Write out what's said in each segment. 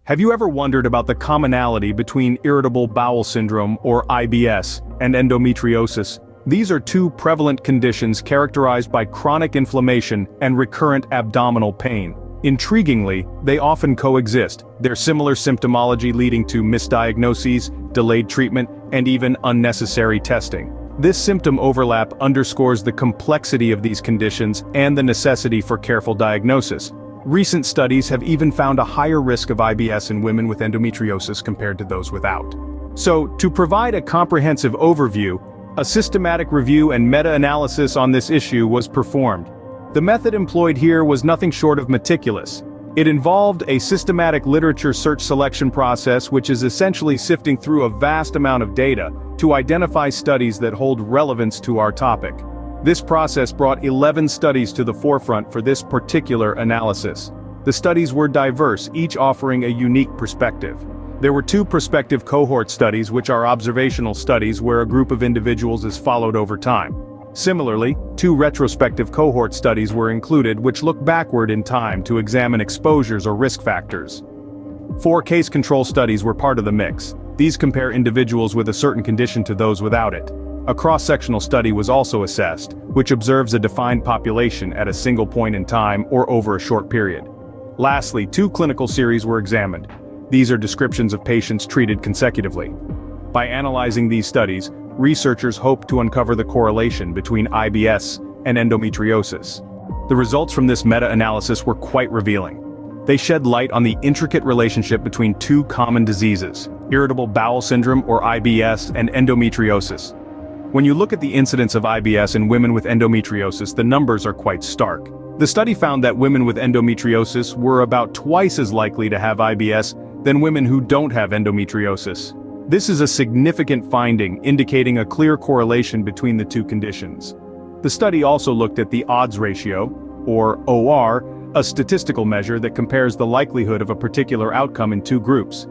Have you ever wondered about the commonality between irritable bowel syndrome, or IBS, and endometriosis? These are two prevalent conditions characterized by chronic inflammation and recurrent abdominal pain. Intriguingly, they often coexist, their similar symptomology leading to misdiagnoses, delayed treatment, and even unnecessary testing. This symptom overlap underscores the complexity of these conditions and the necessity for careful diagnosis. Recent studies have even found a higher risk of IBS in women with endometriosis compared to those without. So, to provide a comprehensive overview, a systematic review and meta-analysis on this issue was performed. The method employed here was nothing short of meticulous. It involved a systematic literature search selection process, which is essentially sifting through a vast amount of data to identify studies that hold relevance to our topic. This process brought 11 studies to the forefront for this particular analysis. The studies were diverse, each offering a unique perspective. There were 2 prospective cohort studies, which are observational studies where a group of individuals is followed over time. Similarly, 2 retrospective cohort studies were included, which look backward in time to examine exposures or risk factors. 4 case control studies were part of the mix. These compare individuals with a certain condition to those without it. A cross-sectional study was also assessed, which observes a defined population at a single point in time or over a short period. Lastly, 2 clinical series were examined. These are descriptions of patients treated consecutively. By analyzing these studies, researchers hope to uncover the correlation between IBS and endometriosis. The results from this meta-analysis were quite revealing. They shed light on the intricate relationship between 2 common diseases, irritable bowel syndrome or IBS and endometriosis. When you look at the incidence of IBS in women with endometriosis, the numbers are quite stark. The study found that women with endometriosis were about twice as likely to have IBS than women who don't have endometriosis. This is a significant finding, indicating a clear correlation between the 2 conditions. The study also looked at the odds ratio, or OR, a statistical measure that compares the likelihood of a particular outcome in 2 groups.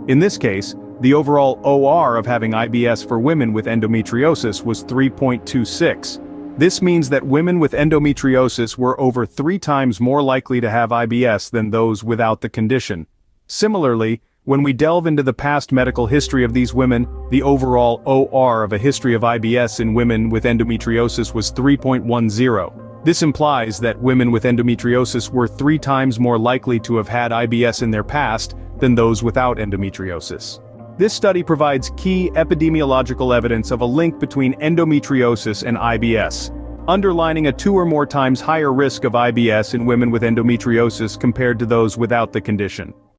In this case, the overall OR of having IBS for women with endometriosis was 3.26. This means that women with endometriosis were over 3 times more likely to have IBS than those without the condition. Similarly, when we delve into the past medical history of these women, the overall OR of a history of IBS in women with endometriosis was 3.10. This implies that women with endometriosis were 3 times more likely to have had IBS in their past than those without endometriosis. This study provides key epidemiological evidence of a link between endometriosis and IBS, underlining a 2 or more times higher risk of IBS in women with endometriosis compared to those without the condition.